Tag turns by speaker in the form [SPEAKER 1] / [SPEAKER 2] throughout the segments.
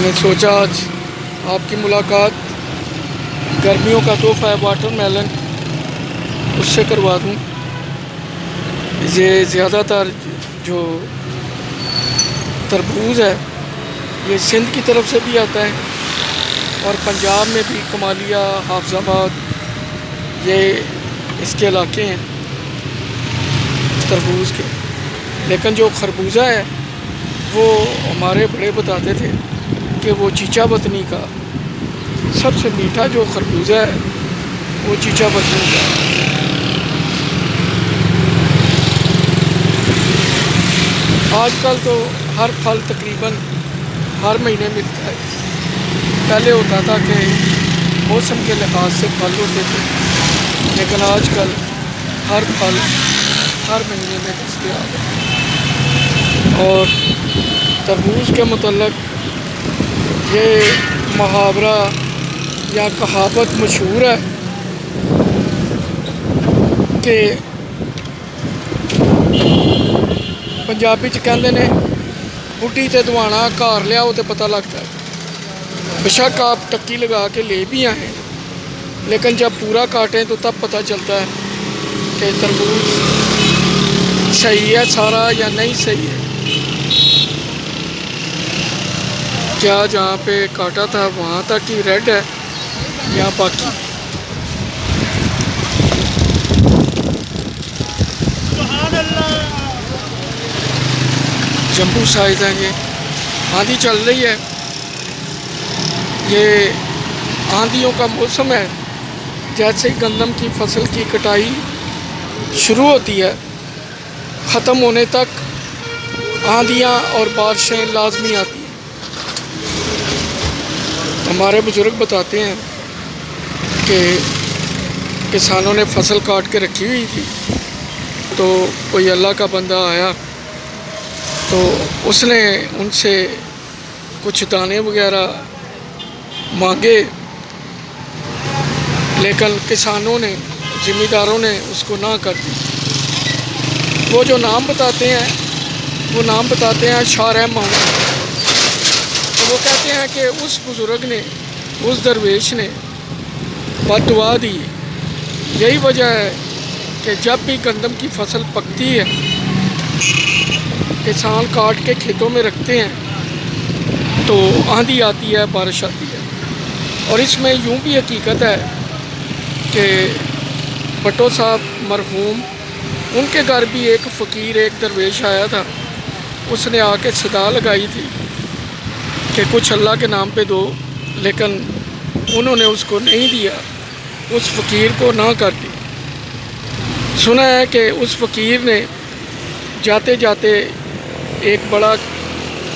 [SPEAKER 1] نے سوچا آج آپ کی ملاقات گرمیوں کا تحفہ ہے واٹر میلن، اس سے کروا دوں۔ یہ زیادہ تر جو تربوز ہے یہ سندھ کی طرف سے بھی آتا ہے، اور پنجاب میں بھی کمالیہ، حافظ آباد، یہ اس کے علاقے ہیں تربوز کے۔ لیکن جو خربوزہ ہے وہ ہمارے بڑے بتاتے تھے کہ وہ چیچا وطنی کا سب سے میٹھا جو خربوزہ ہے وہ چیچا وطنی کا۔ آج کل تو ہر پھل تقریباً ہر مہینے ملتا ہے۔ پہلے ہوتا تھا کہ موسم کے لحاظ سے پھل ہوتے تھے، لیکن آج کل ہر پھل ہر مہینے میں دستیاب ہے۔ اور تربوز کے متعلق یہ محاورہ یا کہاوت مشہور ہے کہ پنجابی چ کہندے نے بڈھی تے دوانا گھر لیاؤ تے پتہ لگتا ہے۔ بشک آپ ٹکی لگا کے لے بھی آئیں، لیکن جب پورا کاٹیں تو تب پتہ چلتا ہے کہ تربوز صحیح ہے سارا یا نہیں صحیح ہے۔ کیا جہاں پہ کاٹا تھا وہاں تک ہی ریڈ ہے یا باقی؟ جمبو سائز ہیں یہ۔ آندھی چل رہی ہے، یہ آندھیوں کا موسم ہے۔ جیسے گندم کی فصل کی کٹائی شروع ہوتی ہے، ختم ہونے تک آندھیاں اور بارشیں لازمی آتی ہیں۔ ہمارے بزرگ بتاتے ہیں کہ کسانوں نے فصل کاٹ کے رکھی ہوئی تھی، تو کوئی اللہ کا بندہ آیا تو اس نے ان سے کچھ دانے وغیرہ مانگے، لیکن کسانوں نے، ذمہ داروں نے اس کو نہ کر دی۔ وہ جو نام بتاتے ہیں وہ نام بتاتے ہیں شارع محمد۔ تو وہ کہتے ہیں کہ اس بزرگ نے، اس درویش نے بد دعا دی۔ یہی وجہ ہے کہ جب بھی گندم کی فصل پکتی ہے، کسان کاٹ کے کھیتوں میں رکھتے ہیں تو آندھی آتی ہے، بارش آتی ہے۔ اور اس میں یوں بھی حقیقت ہے کہ بھٹو صاحب مرحوم، ان کے گھر بھی ایک فقیر، ایک درویش آیا تھا۔ اس نے آ کے صدا لگائی تھی کہ کچھ اللہ کے نام پہ دو، لیکن انہوں نے اس کو نہیں دیا، اس فقیر کو نہ کر دی۔ سنا ہے کہ اس فقیر نے جاتے جاتے ایک بڑا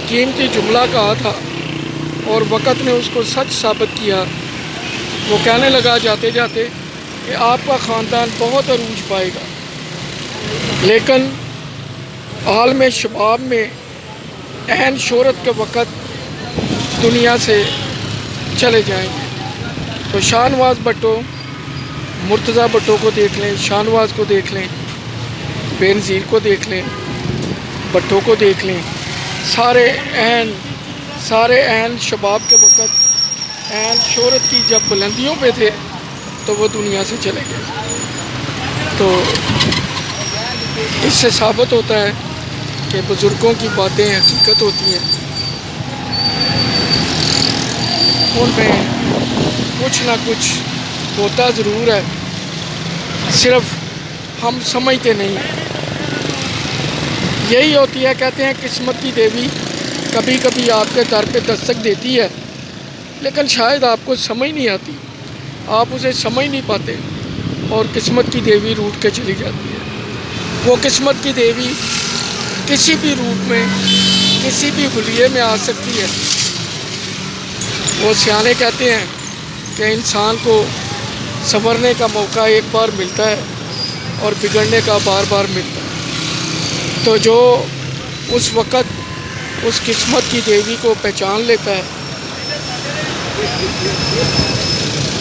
[SPEAKER 1] قیمتی جملہ کہا تھا، اور وقت نے اس کو سچ ثابت کیا۔ وہ کہنے لگا جاتے جاتے کہ آپ کا خاندان بہت عروج پائے گا، لیکن عالم شباب میں عین شہرت کے وقت دنیا سے چلے جائیں گے۔ تو شاہ نواز بھٹو، مرتضیٰ بھٹو کو دیکھ لیں، شاہ نواز کو دیکھ لیں، بے نظیر کو دیکھ لیں، بھٹو کو دیکھ لیں، سارے عین شباب کے وقت، عین شہرت کی جب بلندیوں پہ تھے تو وہ دنیا سے چلے گئے۔ تو اس سے ثابت ہوتا ہے کہ بزرگوں کی باتیں حقیقت ہوتی ہیں، ان میں کچھ نہ کچھ ہوتا ضرور ہے، صرف ہم سمجھتے نہیں ہیں۔ یہی ہوتی ہے، کہتے ہیں قسمت کی دیوی کبھی کبھی آپ کے در پہ دستک دیتی ہے، لیکن شاید آپ کو سمجھ نہیں آتی، آپ اسے سمجھ نہیں پاتے، اور قسمت کی دیوی روٹ کے چلی جاتی ہے۔ وہ قسمت کی دیوی کسی بھی روپ میں، کسی بھی حلیے میں آ سکتی ہے۔ وہ سیانے کہتے ہیں کہ انسان کو سنورنے کا موقع ایک بار ملتا ہے اور بگڑنے کا بار بار ملتا ہے۔ تو جو اس وقت اس قسمت کی دیوی کو پہچان لیتا ہے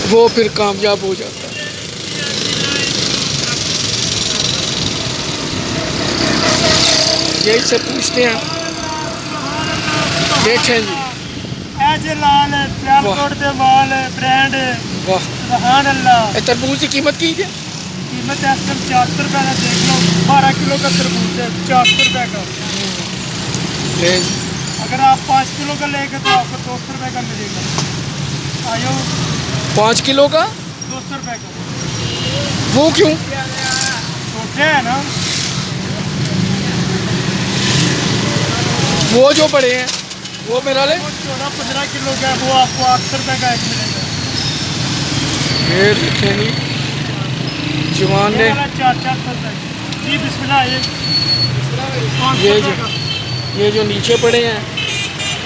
[SPEAKER 1] وہ پھر کامیاب ہو جاتا ہے۔ یہی سے پوچھتے ہیں، دیکھیں جی
[SPEAKER 2] جی لال سیالکوٹ دے مال برانڈ
[SPEAKER 1] واہ
[SPEAKER 2] سبحان اللہ.
[SPEAKER 1] تربوز کی قیمت کی ہے؟
[SPEAKER 2] قیمت ہے اس ٹائم 400 روپے کا. دیکھ لو 12 کلو کا تربوز ہے 400 روپے کا. اگر آپ 5 کلو کا لے گے تو آپ کو 200 روپے کا ملے گا. آئیو
[SPEAKER 1] 5 کلو کا
[SPEAKER 2] 200 روپے کا.
[SPEAKER 1] وہ کیوں؟
[SPEAKER 2] چھوٹے ہیں نا.
[SPEAKER 1] وہ جو بڑے ہیں وہ میرا لے
[SPEAKER 2] وہ 14-15 کلو کا ہے وہ آپ کو 800 روپے کا ایک ملے گا.
[SPEAKER 1] یہ دیکھیں جی جوان نے
[SPEAKER 2] 400 روپے. جی بسم اللہ.
[SPEAKER 1] یہ جو نیچے پڑے ہیں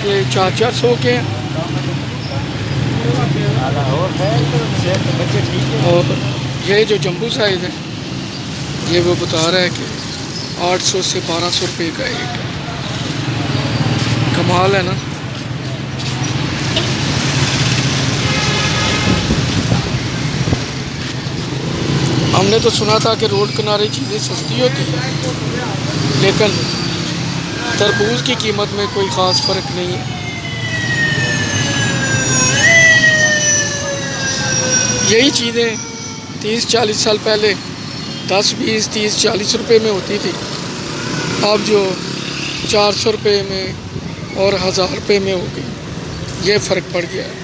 [SPEAKER 1] یہ 400 کے ہیں. اور یہ جو جمبو سائز ہے یہ وہ بتا رہا ہے کہ 800 سے 1200 روپے کا ایک ہے. کمال ہے نا. ہم نے تو سنا تھا کہ روڈ کنارے چیزیں سستی ہوتی ہیں لیکن تربوز کی قیمت میں کوئی خاص فرق نہیں ہے. یہی چیزیں 30-40 سال پہلے 10-20-30-40 روپے میں ہوتی تھی. اب جو 400 روپے میں اور 1000 روپے میں ہو گئی. یہ فرق پڑ گیا ہے.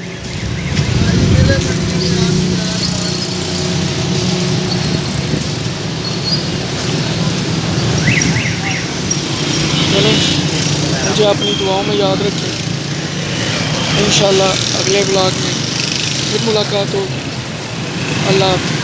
[SPEAKER 1] چلیں مجھے اپنی دعاؤں میں یاد رکھیں. انشاءاللہ اگلے بلاگ میں پھر ملاقات ہوگی. اللہ حافظ.